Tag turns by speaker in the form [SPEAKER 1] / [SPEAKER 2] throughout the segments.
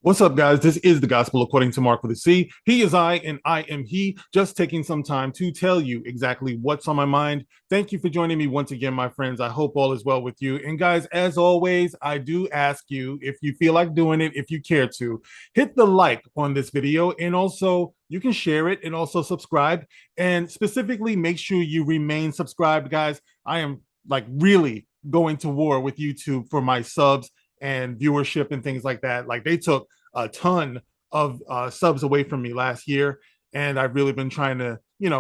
[SPEAKER 1] What's up, guys? This is the Gospel according to Mark with a C. He is I, and I am he. Just taking some time to tell you exactly what's on my mind. Thank you for joining me once again, my friends. I hope all is well with you. And guys, as always, I do ask you, if you feel like doing it, if you care to, hit the like on this video, and also you can share it and also subscribe. And specifically, make sure you remain subscribed, guys. I am like really going to war with YouTube for my subs and viewership and things like that. Like they took a ton of subs away from me last year, and I've really been trying to,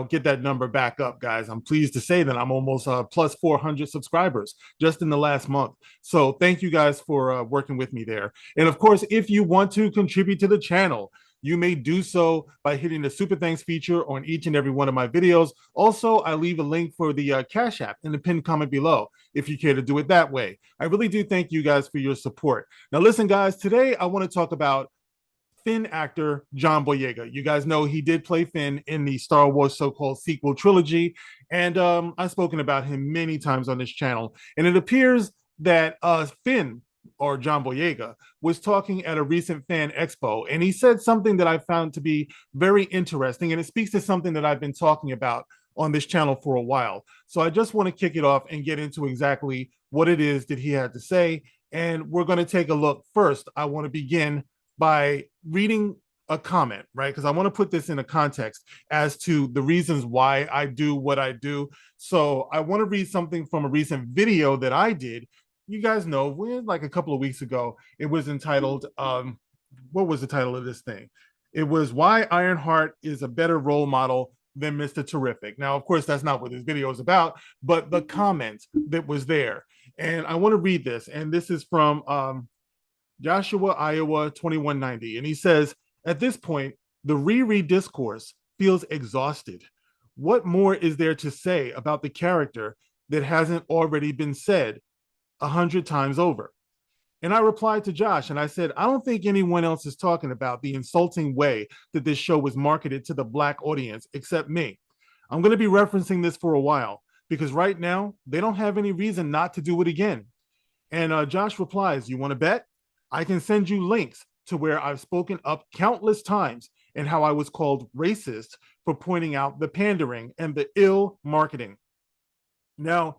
[SPEAKER 1] get that number back up, guys. I'm pleased to say that I'm almost plus 400 subscribers just in the last month. So thank you guys for working with me there. And of course, if you want to contribute to the channel, you may do so by hitting the super thanks feature on each and every one of my videos. Also, I leave a link for the Cash App in the pinned comment below if you care to do it that way. I really do thank you guys for your support. Now, listen, guys, today I want to talk about Finn actor John Boyega. You guys know he did play Finn in the Star Wars so-called sequel trilogy, and I've spoken about him many times on this channel. And it appears that Finn, or John Boyega, was talking at a recent fan expo, and he said something that I found to be very interesting, and it speaks to something that I've been talking about on this channel for a while. So I just want to kick it off and get into exactly what it is that he had to say, and we're going to take a look. First, I want to begin by reading a comment, right? Because I want to put this in a context as to the reasons why I do what I do. So I want to read something from a recent video that I did. You guys know, like a couple of weeks ago, it was entitled, what was the title of this thing? It was Why Ironheart is a Better Role Model Than Mr. Terrific. Now, of course, that's not what this video is about, but the comment that was there. And I want to read this. And this is from Joshua, Iowa, 2190. And he says, at this point, the Riri discourse feels exhausted. What more is there to say about the character that hasn't already been said 100 times over? And I replied to Josh and I said, I don't think anyone else is talking about the insulting way that this show was marketed to the Black audience except me. I'm going to be referencing this for a while because right now they don't have any reason not to do it again. And Josh replies, you want to bet? I can send you links to where I've spoken up countless times and how I was called racist for pointing out the pandering and the ill marketing. Now,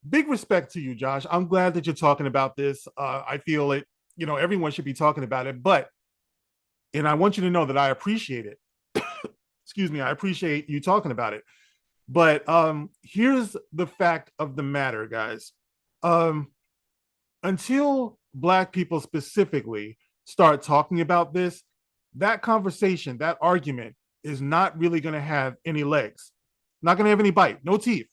[SPEAKER 1] big respect to you, Josh. I'm glad that you're talking about this. I feel it, everyone should be talking about it, and I want you to know that I appreciate it. Excuse me, I appreciate you talking about it. But here's the fact of the matter, guys. Until Black people specifically start talking about this, that conversation, that argument is not really going to have any legs, not going to have any bite, no teeth,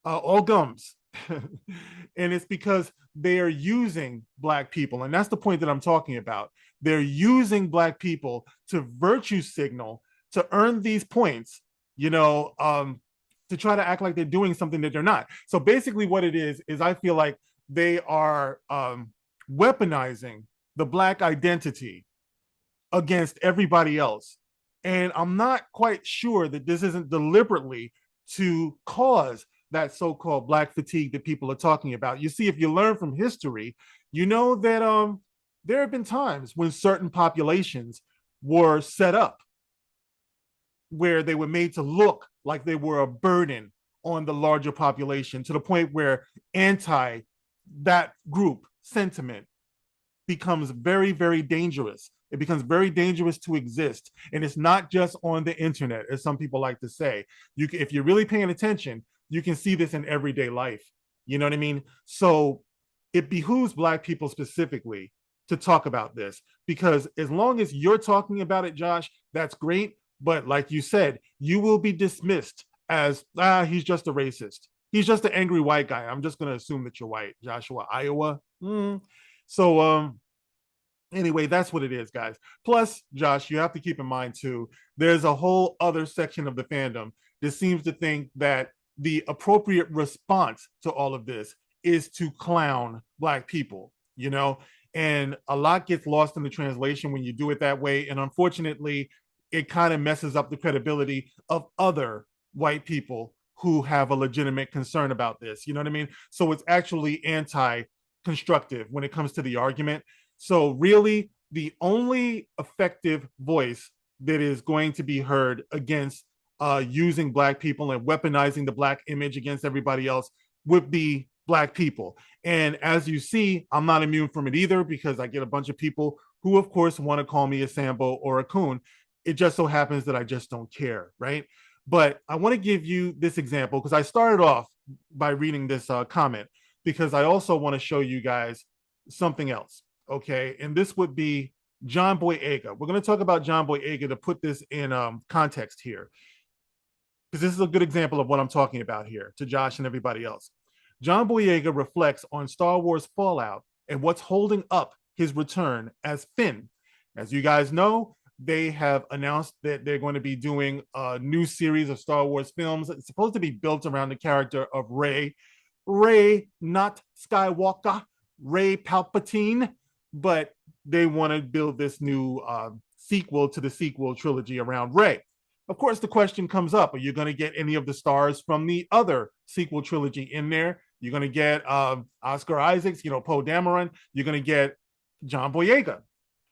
[SPEAKER 1] all gums. And it's because they are using Black people. And that's the point that I'm talking about. They're using Black people to virtue signal to earn these points, to try to act like they're doing something that they're not. So basically what it is I feel like they are weaponizing the Black identity against everybody else. And I'm not quite sure that this isn't deliberately to cause that so-called Black fatigue that people are talking about. You see, if you learn from history, you know that there have been times when certain populations were set up where they were made to look like they were a burden on the larger population, to the point where that group sentiment becomes very, very dangerous. It becomes very dangerous to exist. And it's not just on the internet, as some people like to say. If you're really paying attention, you can see this in everyday life. You know what I mean? So it behooves Black people specifically to talk about this, because as long as you're talking about it, Josh, that's great. But like you said, you will be dismissed as, he's just a racist. He's just an angry white guy. I'm just going to assume that you're white. Joshua, Iowa. So anyway, that's what it is, guys. Plus, Josh, you have to keep in mind, too, there's a whole other section of the fandom that seems to think that the appropriate response to all of this is to clown Black people, and a lot gets lost in the translation when you do it that way. And unfortunately, it kind of messes up the credibility of other white people who have a legitimate concern about this. You know what I mean? So it's actually anti-constructive when it comes to the argument. So really, the only effective voice that is going to be heard against using Black people and weaponizing the Black image against everybody else would be Black people. And as you see, I'm not immune from it either, because I get a bunch of people who, of course, want to call me a Sambo or a coon. It just so happens that I just don't care, right? But I want to give you this example because I started off by reading this comment because I also want to show you guys something else, okay? And this would be John Boyega. We're going to talk about John Boyega to put this in context here, because this is a good example of what I'm talking about here to Josh and everybody else. John Boyega reflects on Star Wars Fallout and what's holding up his return as Finn. As you guys know, they have announced that they're going to be doing a new series of Star Wars films. It's supposed to be built around the character of Rey. Rey, not Skywalker, Rey Palpatine, but they want to build this new sequel to the sequel trilogy around Rey. Of course, the question comes up, are you going to get any of the stars from the other sequel trilogy in there? You're going to get Oscar Isaacs, Poe Dameron. You're going to get John Boyega.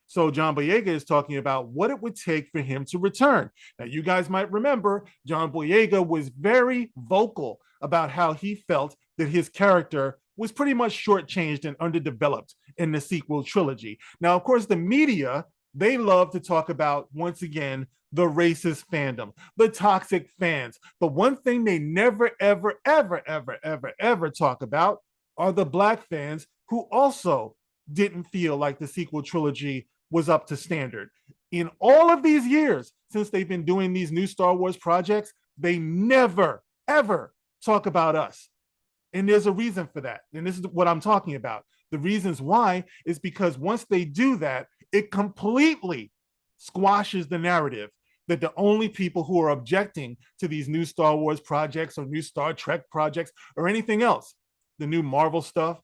[SPEAKER 1] So John Boyega is talking about what it would take for him to return. Now, you guys might remember John Boyega was very vocal about how he felt that his character was pretty much shortchanged and underdeveloped in the sequel trilogy. Now, of course, the media, they love to talk about, once again, the racist fandom, the toxic fans. But one thing they never, ever, ever, ever, ever, ever talk about are the Black fans who also didn't feel like the sequel trilogy was up to standard. In all of these years, since they've been doing these new Star Wars projects, they never, ever talk about us. And there's a reason for that. And this is what I'm talking about. The reasons why is because once they do that, it completely squashes the narrative that the only people who are objecting to these new Star Wars projects or new Star Trek projects or anything else, the new Marvel stuff,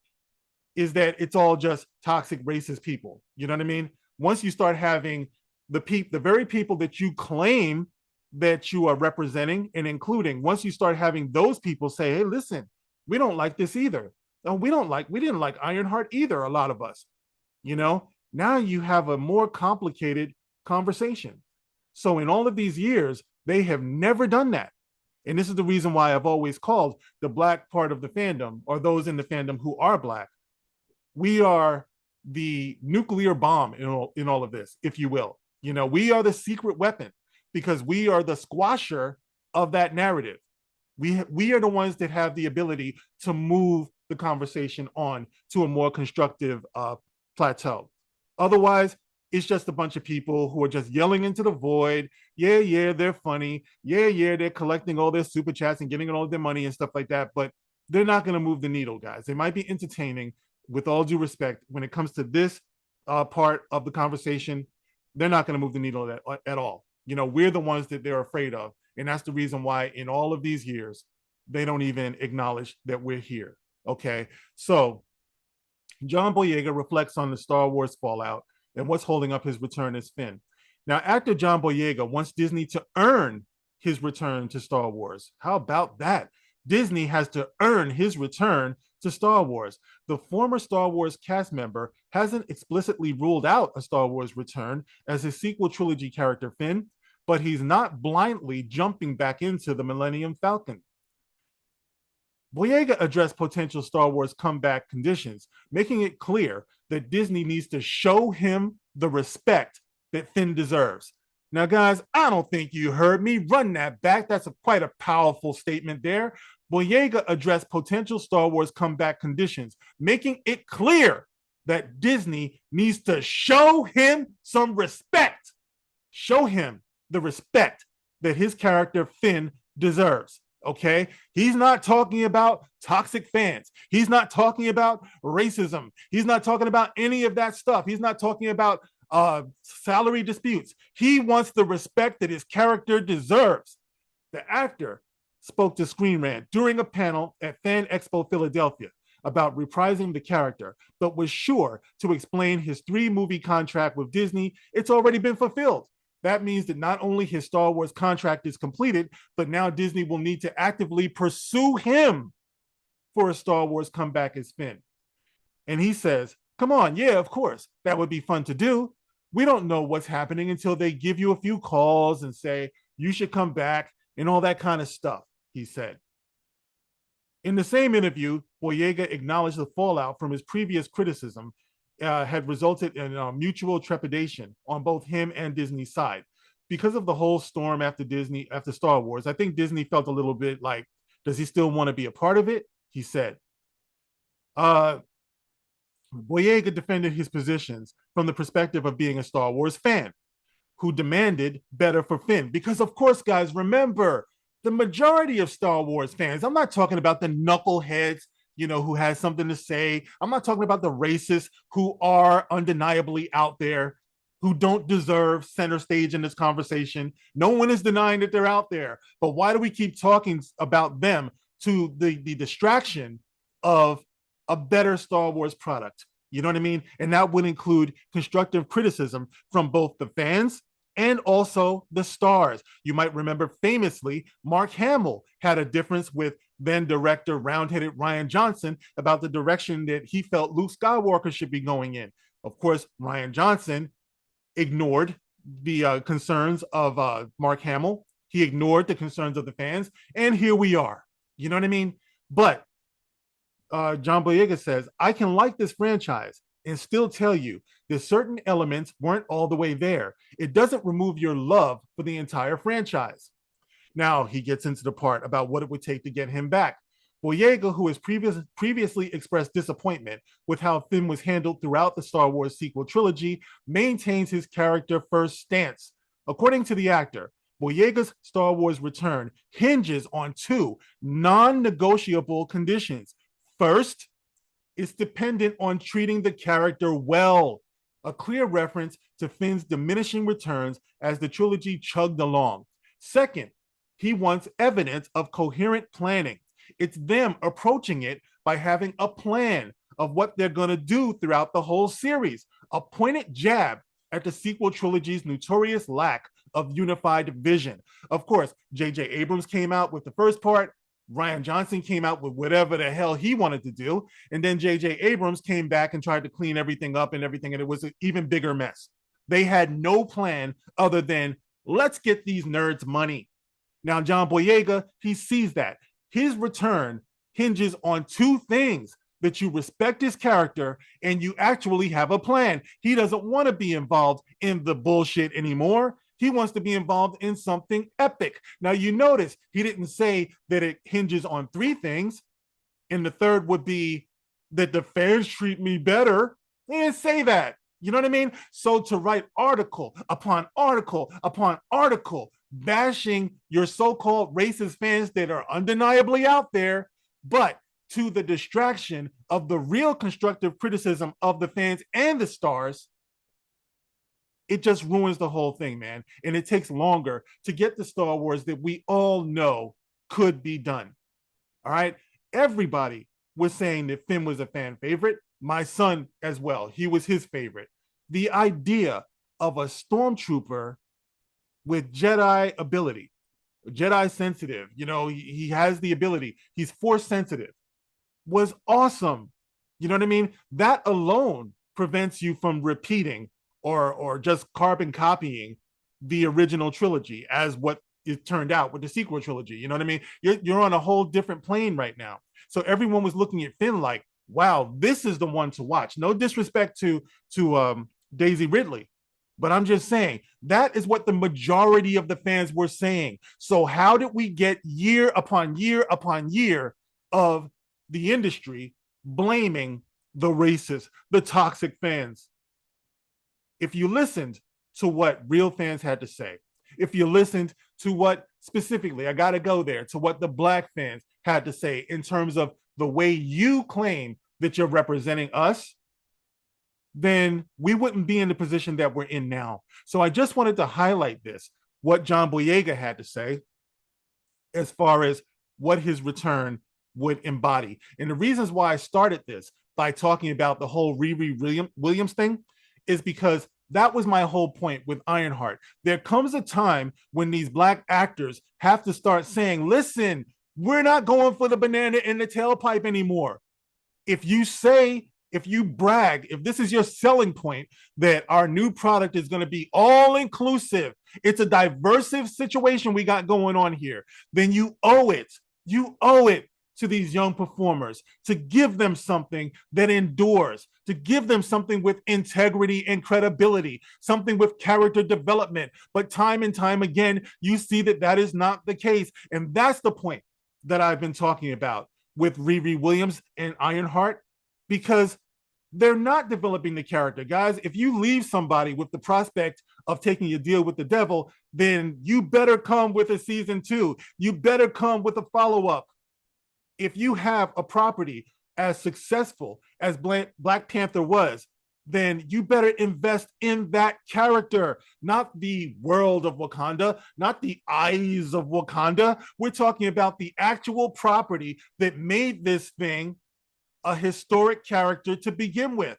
[SPEAKER 1] is that it's all just toxic racist people. You know what I mean? Once you start having the very people that you claim that you are representing and including, once you start having those people say, hey, listen, we don't like this either. No, we didn't like Ironheart either, a lot of us. Now you have a more complicated conversation. So in all of these years, they have never done that. And this is the reason why I've always called the Black part of the fandom, or those in the fandom who are Black, we are the nuclear bomb in all of this, if you will. We are the secret weapon because we are the squasher of that narrative. We are the ones that have the ability to move the conversation on to a more constructive plateau. Otherwise, it's just a bunch of people who are just yelling into the void. Yeah, they're funny. Yeah, they're collecting all their super chats and getting all their money and stuff like that. But they're not going to move the needle, guys. They might be entertaining. With all due respect, when it comes to this part of the conversation, they're not going to move the needle at all. We're the ones that they're afraid of. And that's the reason why in all of these years, they don't even acknowledge that we're here. Okay. So John Boyega reflects on the Star Wars fallout and what's holding up his return as Finn. Now, actor John Boyega wants Disney to earn his return to Star Wars. How about that? Disney has to earn his return to Star Wars. The former Star Wars cast member hasn't explicitly ruled out a Star Wars return as his sequel trilogy character Finn, but he's not blindly jumping back into the Millennium Falcon. Boyega addressed potential Star Wars comeback conditions, making it clear that Disney needs to show him the respect that Finn deserves. Now, guys, I don't think you heard me. Run that back. That's quite a powerful statement there. Boyega addressed potential Star Wars comeback conditions, making it clear that Disney needs to show him some respect. Show him the respect that his character Finn deserves. Okay, he's not talking about toxic fans. He's not talking about racism. He's not talking about any of that stuff. He's not talking about salary disputes. He wants the respect that his character deserves. The actor spoke to Screen Rant during a panel at Fan Expo Philadelphia about reprising the character, but was sure to explain his 3-movie contract with Disney. It's already been fulfilled. That means that not only his Star Wars contract is completed, but now Disney will need to actively pursue him for a Star Wars comeback as Finn. And he says, come on, yeah, of course, that would be fun to do, We don't know what's happening until they give you a few calls and say, you should come back and all that kind of stuff, he said. In the same interview, Boyega acknowledged the fallout from his previous criticism had resulted in mutual trepidation on both him and Disney's side. Because of the whole storm after Star Wars, I think Disney felt a little bit like, does he still want to be a part of it? He said. Boyega defended his positions from the perspective of being a Star Wars fan who demanded better for Finn. Because, of course, guys, remember, the majority of Star Wars fans, I'm not talking about the knuckleheads, who has something to say. I'm not talking about the racists who are undeniably out there, who don't deserve center stage in this conversation. No one is denying that they're out there. But why do we keep talking about them to the distraction of a better Star Wars product? You know what I mean? And that would include constructive criticism from both the fans and also the stars. You might remember famously, Mark Hamill had a difference with then director round-headed Rian Johnson about the direction that he felt Luke Skywalker should be going in. Of course, Rian Johnson ignored the concerns of Mark Hamill. He ignored the concerns of the fans. And here we are. You know what I mean? But John Boyega says, I can like this franchise and still tell you that certain elements weren't all the way there. It doesn't remove your love for the entire franchise. Now he gets into the part about what it would take to get him back. Boyega, who has previously expressed disappointment with how Finn was handled throughout the Star Wars sequel trilogy, maintains his character-first stance. According to the actor, Boyega's Star Wars return hinges on two non-negotiable conditions. First, it's dependent on treating the character well, a clear reference to Finn's diminishing returns as the trilogy chugged along. Second, he wants evidence of coherent planning. It's them approaching it by having a plan of what they're going to do throughout the whole series, a pointed jab at the sequel trilogy's notorious lack of unified vision. Of course, J.J. Abrams came out with the first part, Rian Johnson came out with whatever the hell he wanted to do, and then J.J. Abrams came back and tried to clean everything up and it was an even bigger mess. They had no plan other than, let's get these nerds money. Now, John Boyega, he sees that. His return hinges on two things: that you respect his character and you actually have a plan. He doesn't want to be involved in the bullshit anymore. He wants to be involved in something epic. Now, you notice he didn't say that it hinges on three things, and the third would be that the fans treat me better. He didn't say that. You know what I mean? So to write article upon article upon article bashing your so-called racist fans that are undeniably out there, but to the distraction of the real constructive criticism of the fans and the stars, it just ruins the whole thing, man. And it takes longer to get the Star Wars that we all know could be done. All right. Everybody was saying that Finn was a fan favorite. My son as well. He was his favorite. The idea of a stormtrooper with Jedi ability, Jedi sensitive, he has the ability, he's force sensitive, was awesome. You know what I mean? That alone prevents you from repeating or just carbon copying the original trilogy as what it turned out with the sequel trilogy. You know what I mean? You're on a whole different plane right now. So everyone was looking at Finn like, wow, this is the one to watch. No disrespect to Daisy Ridley, but I'm just saying that is what the majority of the fans were saying. So how did we get year upon year upon year of the industry blaming the racist, the toxic fans? If you listened to what real fans had to say, if you listened to what specifically, I got to go there, to what the Black fans had to say in terms of the way you claim that you're representing us, then we wouldn't be in the position that we're in now. So I just wanted to highlight this, what John Boyega had to say as far as what his return would embody. And the reasons why I started this by talking about the whole Riri Williams thing is because that was my whole point with Ironheart. There comes a time when these Black actors have to start saying, listen, we're not going for the banana in the tailpipe anymore. If you say if you brag, if this is your selling point that our new product is going to be all inclusive, it's a diversive situation we got going on here, then you owe it. You owe it to these young performers to give them something that endures, to give them something with integrity and credibility, something with character development. But time and time again, you see that that is not the case. And that's the point that I've been talking about with Riri Williams and Ironheart, because they're not developing the character. Guys, if you leave somebody with the prospect of taking a deal with the devil, then you better come with a season 2. You better come with a follow-up. If you have a property as successful as Black Panther was, then you better invest in that character, not the world of Wakanda, not the eyes of Wakanda. We're talking about the actual property that made this thing a historic character to begin with.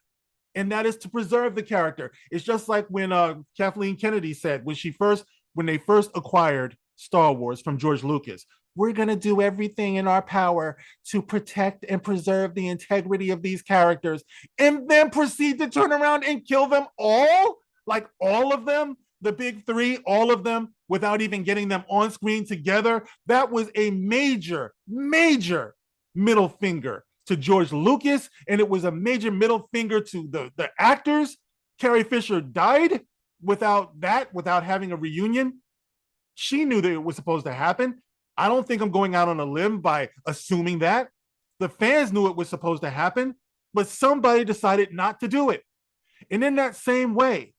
[SPEAKER 1] And that is to preserve the character. It's just like when Kathleen Kennedy said when they first acquired Star Wars from George Lucas, we're going to do everything in our power to protect and preserve the integrity of these characters, and then proceed to turn around and kill them all, like all of them, the big 3, all of them, without even getting them on screen together. That was a major, major middle finger to George Lucas, and it was a major middle finger to the actors. Carrie Fisher died without having a reunion. She knew that it was supposed to happen. I don't think I'm going out on a limb by assuming that. The fans knew it was supposed to happen, but somebody decided not to do it. And in that same way,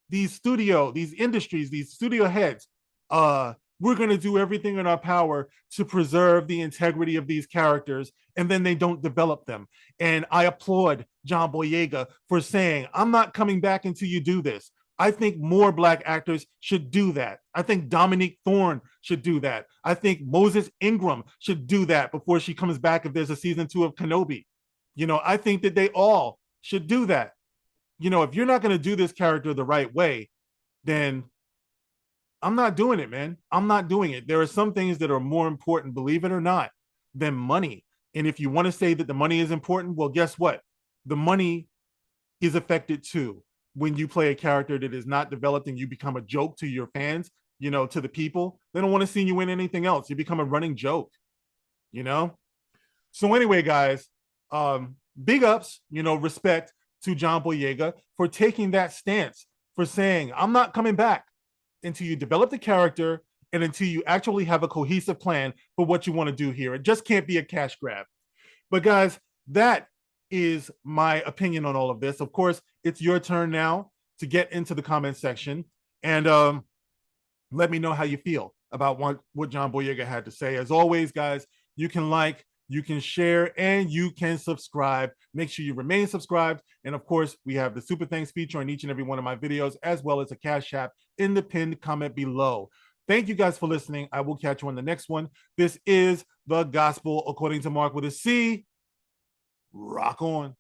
[SPEAKER 1] these industries, these studio heads, we're going to do everything in our power to preserve the integrity of these characters, and then they don't develop them. And I applaud John Boyega for saying, I'm not coming back until you do this. I think more Black actors should do that. I think Dominique Thorne should do that. I think Moses Ingram should do that before she comes back if there's a season 2 of Kenobi. I think that they all should do that. If you're not going to do this character the right way, then I'm not doing it, man. I'm not doing it. There are some things that are more important, believe it or not, than money. And if you want to say that the money is important, well, guess what? The money is affected too. When you play a character that is not developed and you become a joke to your fans, to the people, they don't want to see you in anything else. You become a running joke, So anyway, guys, big ups, respect to John Boyega for taking that stance, for saying, I'm not coming back until you develop the character and until you actually have a cohesive plan for what you want to do here. It just can't be a cash grab. But guys, that is my opinion on all of this. Of course, it's your turn now to get into the comment section and let me know how you feel about what John Boyega had to say. As always, guys, you can like, you can share, and you can subscribe. Make sure you remain subscribed. And of course, we have the Super Thanks feature on each and every one of my videos, as well as a Cash App in the pinned comment below. Thank you guys for listening. I will catch you on the next one. This is The Gospel According to Mark with a C. Rock on.